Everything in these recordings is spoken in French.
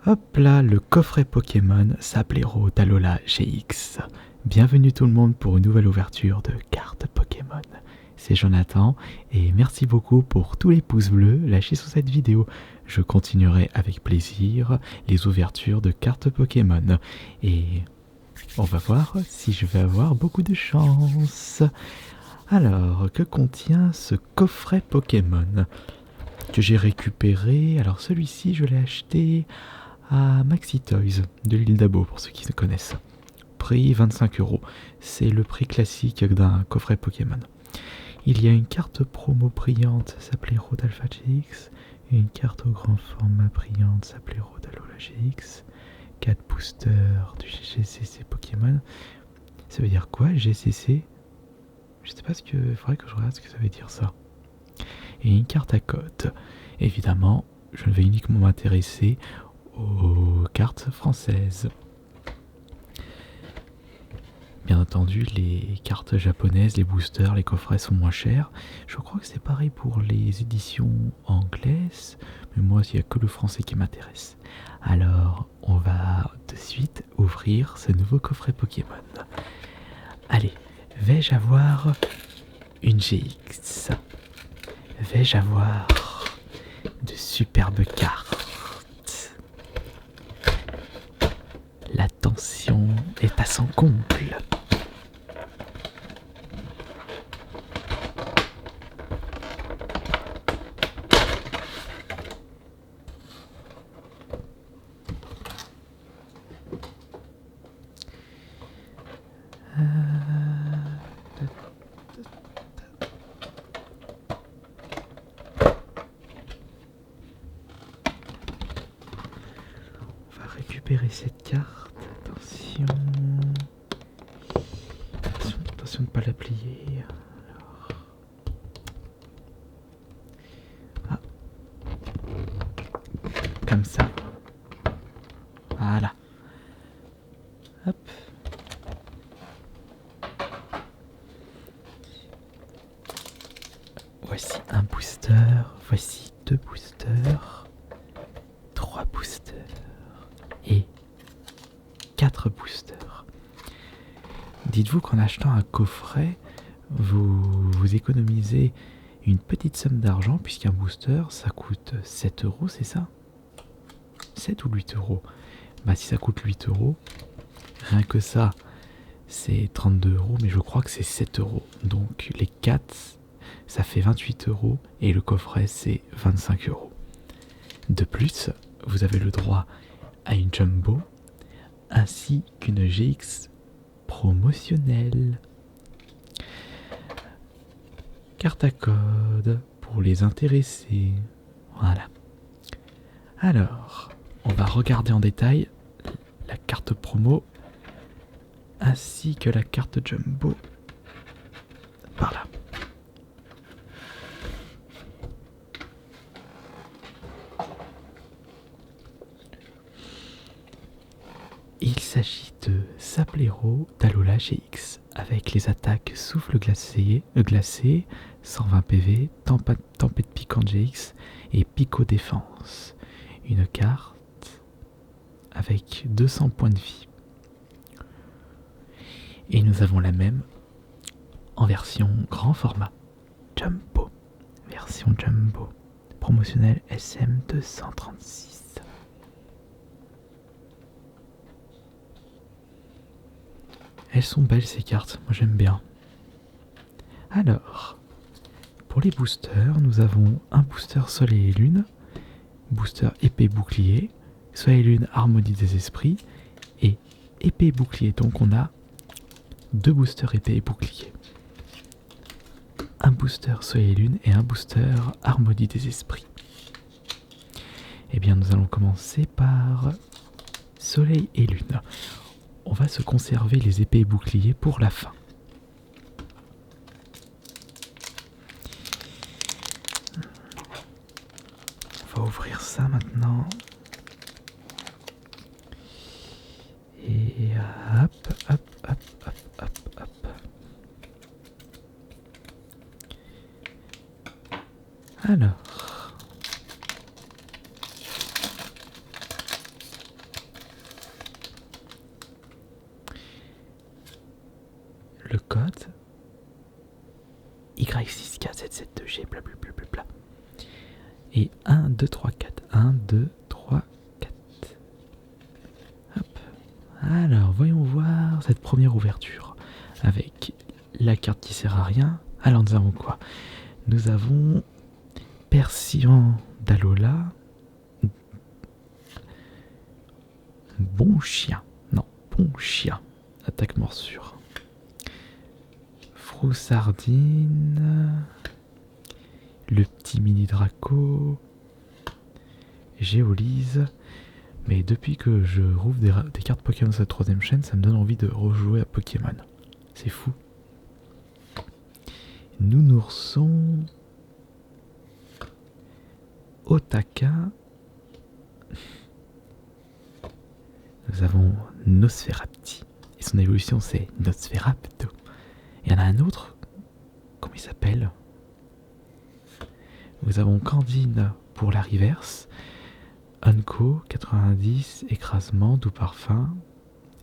Hop là, le coffret Pokémon Saplero Talola GX. Bienvenue tout le monde pour une nouvelle ouverture de cartes Pokémon. C'est Jonathan et merci beaucoup pour tous les pouces bleus lâchés sous cette vidéo. Je continuerai avec plaisir les ouvertures de cartes Pokémon. Et on va voir si je vais avoir beaucoup de chance. Alors, que contient ce coffret Pokémon que j'ai récupéré? Alors celui-ci, je l'ai acheté à Maxi Toys de l'île d'Abo, pour ceux qui se connaissent. Prix 25 €. C'est le prix classique d'un coffret Pokémon. Il y a une carte promo brillante s'appelait Road Alpha GX, une carte au grand format brillante s'appelait Road Alola GX, 4 boosters du GCC Pokémon. Ça veut dire quoi, GCC? Je sais pas ce que... Il faudrait que je regarde ce que ça veut dire ça. Et une carte à code. Évidemment, je ne vais uniquement m'intéresser aux cartes françaises. Bien entendu, les cartes japonaises, les boosters, les coffrets sont moins chers. Je crois que c'est pareil pour les éditions anglaises, mais moi, il n'y a que le français qui m'intéresse. Alors, on va de suite ouvrir ce nouveau coffret Pokémon. Allez, vais-je avoir une GX? Vais-je avoir de superbes cartes? La tension est à son comble. On va récupérer cette carte. Attention. Attention de ne pas la plier. Alors. Ah. Comme ça. Voilà. Hop. Voici un booster. Voici deux boosters. 3 boosters. Et 4 boosters. Dites-vous qu'en achetant un coffret, vous économisez une petite somme d'argent, puisqu'un booster, ça coûte 7 €, c'est ça? 7 ou 8 €? Bah si ça coûte 8 €, rien que ça, c'est 32 €, mais je crois que c'est 7 €. Donc les 4, ça fait 28 € et le coffret, c'est 25 €. De plus, vous avez le droit à une Jumbo, ainsi qu'une GX promotionnelle. Carte à code pour les intéressés. Voilà. Alors, on va regarder en détail la carte promo ainsi que la carte Jumbo. Par là. Il s'agit de Saplero Talola GX avec les attaques souffle glacé, 120 PV, tempête piquante GX et Pico défense. Une carte avec 200 points de vie. Et nous avons la même en version grand format. Jumbo. Version Jumbo. Promotionnelle SM236. Elles sont belles ces cartes, moi j'aime bien. Alors, pour les boosters, nous avons un booster Soleil et Lune, booster épée bouclier, Soleil et Lune harmonie des esprits et épée bouclier. Donc on a 2 boosters épée et bouclier. Un booster Soleil et Lune et un booster harmonie des esprits. Eh bien nous allons commencer par Soleil et Lune. On va se conserver les épées et boucliers pour la fin. On va ouvrir ça maintenant. Et hop, hop, hop, hop, hop, hop. Alors. le code Y6K772G, blablabla. Et 1, 2, 3, 4. 1, 2, 3, 4. Hop. Alors, voyons voir cette première ouverture. Avec la carte qui sert à rien. Alors, nous avons quoi? Nous avons Persian d'Alola. Bon chien. Non, bon chien. Attaque morsure. Froussardine. Le petit mini Draco. Géolise. Mais depuis que je rouvre des cartes Pokémon sur la troisième chaîne, ça me donne envie de rejouer à Pokémon. C'est fou. Nounourson. Otaka. Nous avons Nosferapti. Et son évolution, c'est Nosferapto. Et il y en a un autre. Comment il s'appelle? Nous avons Candine pour la reverse. Unco, 90, écrasement, doux parfum.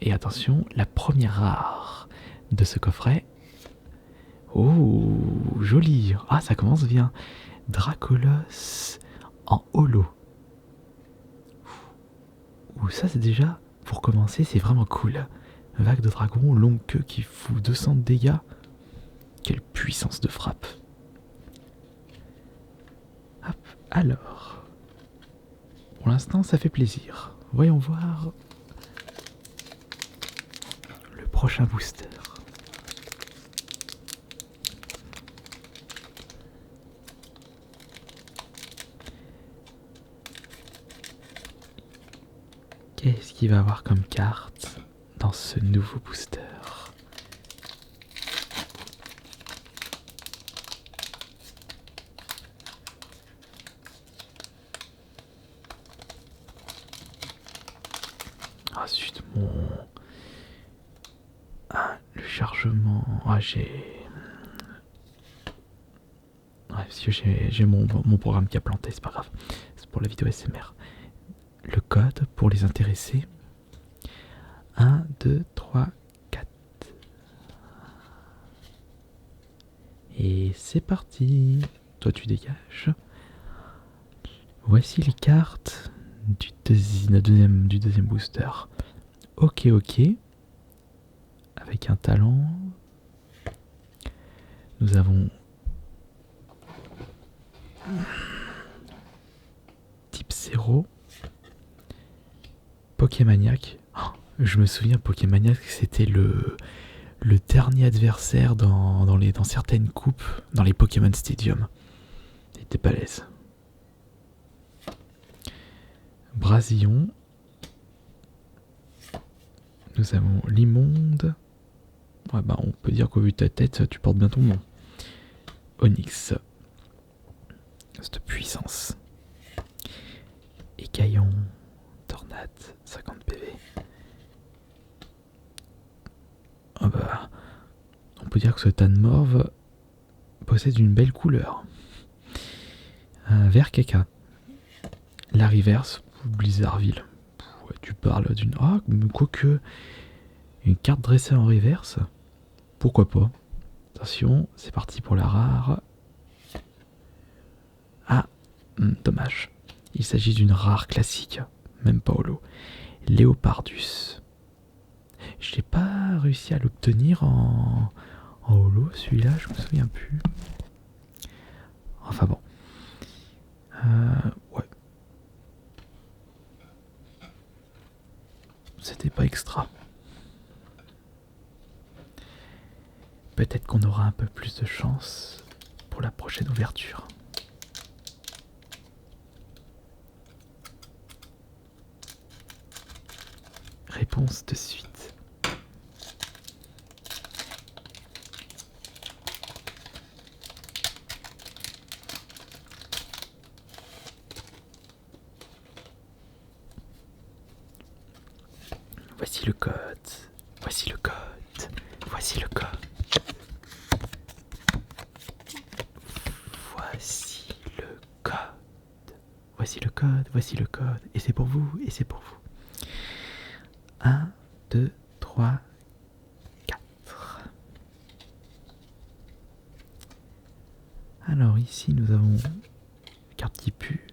Et attention, la première rare de ce coffret. Oh, joli. Ah, ça commence bien. Dracolos en holo. Ouh, ça c'est déjà, pour commencer, c'est vraiment cool. Vague de dragon, longue queue qui fout 200 de dégâts. Quelle puissance de frappe. Hop, alors. Pour l'instant, ça fait plaisir. Voyons voir le prochain booster. Qu'est-ce qu'il va avoir comme carte dans ce nouveau booster? Ah zut, le chargement... Ah j'ai... Ouais, parce que j'ai mon programme qui a planté, c'est pas grave. C'est pour la vidéo SMR. Le code pour les intéresser. 1, 2, 3, 4. Et c'est parti. Toi tu dégages. Voici les cartes du deuxième booster. Ok. Avec un talent. Nous avons type 0. Pokémaniac. Oh, je me souviens, Pokémaniac, c'était le dernier adversaire dans certaines coupes, dans les Pokémon Stadium. Il était balèze. Brasillon. Nous avons l'immonde. Ouais, bah, on peut dire qu'au vu de ta tête, tu portes bien ton nom. Onyx. Cette puissance. Écaillon. Tornade. 50 PV. Ah bah, on peut dire que ce Tanmorve possède une belle couleur. Un vert caca. La reverse. Blizzardville. Ouais, tu parles d'une... Ah, quoique... Une carte dressée en reverse. Pourquoi pas. Attention, c'est parti pour la rare. Ah, dommage. Il s'agit d'une rare classique. Même pas holo. Léopardus. Je n'ai pas réussi à l'obtenir en holo, celui-là, je me souviens plus. Enfin bon. Ouais. C'était pas extra. Peut-être qu'on aura un peu plus de chance pour la prochaine ouverture. Réponse de suite. Voici le code. Voici le code. Voici le code. Voici le code. Voici le code. Voici le code. Et c'est pour vous. Et c'est pour vous. 1, 2, 3, 4. Alors ici nous avons une carte qui pue.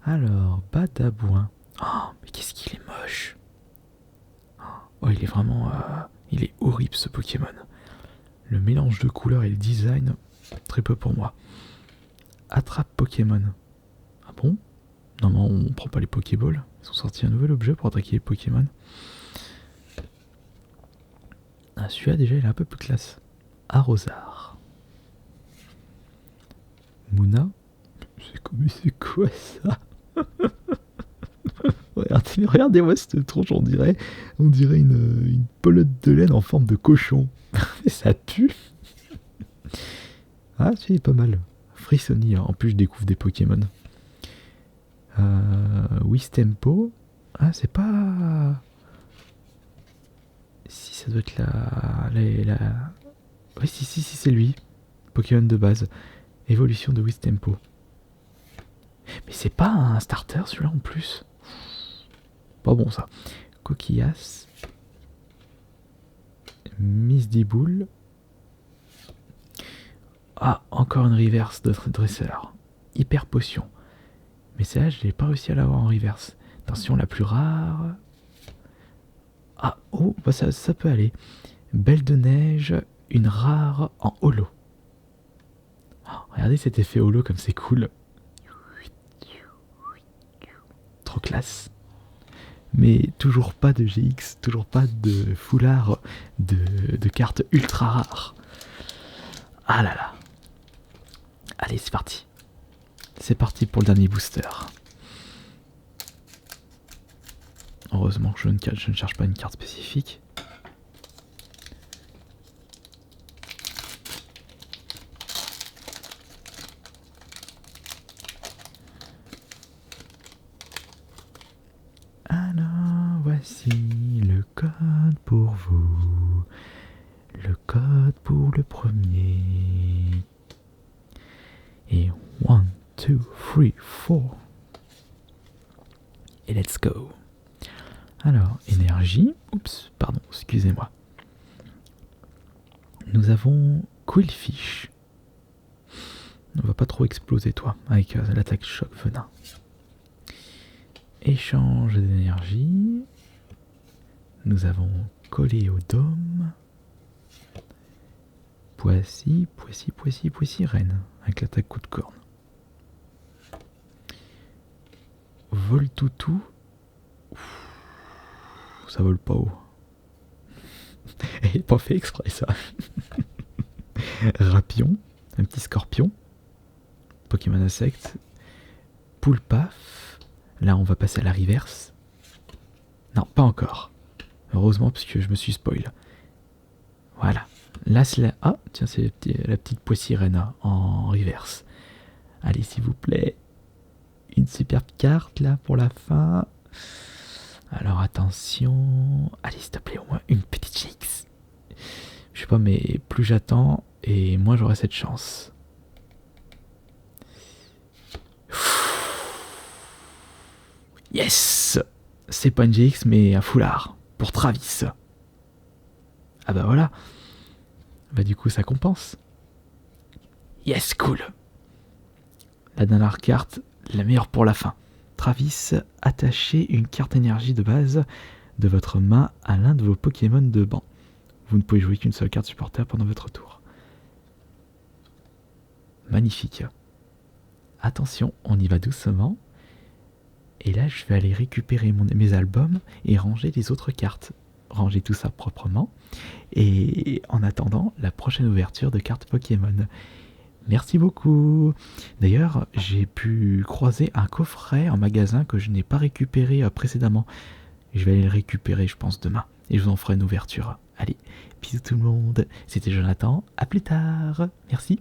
Alors, Badabouin. Oh, mais qu'est-ce qu'il est moche. Oh, il est vraiment... il est horrible ce Pokémon. Le mélange de couleurs et le design, très peu pour moi. Attrape Pokémon. Ah bon? Non, on prend pas les Pokéballs. Ils ont sorti un nouvel objet pour attaquer les Pokémon. Ah, celui-là déjà il est un peu plus classe. Arrosard. Mouna. C'est quoi ça? Regardez-moi cette tronche, on dirait une pelote de laine en forme de cochon. Ça pue. Ah, c'est pas mal. Frissoni, en plus je découvre des Pokémon. Wistempo. Ah, c'est pas... Si, ça doit être la... Oui, si, c'est lui. Pokémon de base. Évolution de Wistempo. Mais c'est pas un starter celui-là en plus. Pas bon ça. Coquillas. Miss Diboule. Ah, encore une reverse de dresseur. Hyper potion. Mais celle-là, je n'ai pas réussi à l'avoir en reverse. Attention, la plus rare. Ah, oh, bah ça peut aller. Belle de neige, une rare en holo. Oh, regardez cet effet holo comme c'est cool. Trop classe. Mais toujours pas de GX, toujours pas de foulard de cartes ultra rares. Ah là là. Allez, c'est parti. C'est parti pour le dernier booster. Heureusement que je ne cherche pas une carte spécifique. Alors, voici le code pour vous. Le code pour le premier. Et 1, 2, 3, 4. Et let's go. Alors, énergie. Oups, pardon, excusez-moi. Nous avons Quillfish. On va pas trop exploser, toi, avec l'attaque choc venin. Échange d'énergie. Nous avons Coléodome. Poissy, reine, avec l'attaque coup de corne. Voltoutou. Ça vole pas haut. Et pas fait exprès ça. Rapion, un petit scorpion. Pokémon insecte. Poulpaf. Là on va passer à la reverse. Non, pas encore. Heureusement parce que je me suis spoil. Voilà. Là c'est la... Ah, tiens, c'est la petite Poissy-Reine en reverse. Allez, s'il vous plaît. Une superbe carte là pour la fin. Alors attention. Allez, s'il te plaît, au moins une petite GX. Je sais pas, mais plus j'attends et moins j'aurai cette chance. Yes! C'est pas une GX mais un foulard. Pour Travis. Ah bah voilà. Bah du coup ça compense. Yes, cool. La dernière carte, la meilleure pour la fin. Travis, attachez une carte énergie de base de votre main à l'un de vos Pokémon de banc. Vous ne pouvez jouer qu'une seule carte supporter pendant votre tour. Magnifique. Attention, on y va doucement. Et là, je vais aller récupérer mes albums et ranger les autres cartes. Ranger tout ça proprement. Et en attendant, la prochaine ouverture de cartes Pokémon. Merci beaucoup. D'ailleurs, j'ai pu croiser un coffret en magasin que je n'ai pas récupéré précédemment. Je vais aller le récupérer, je pense, demain. Et je vous en ferai une ouverture. Allez, bisous tout le monde. C'était Jonathan. À plus tard. Merci.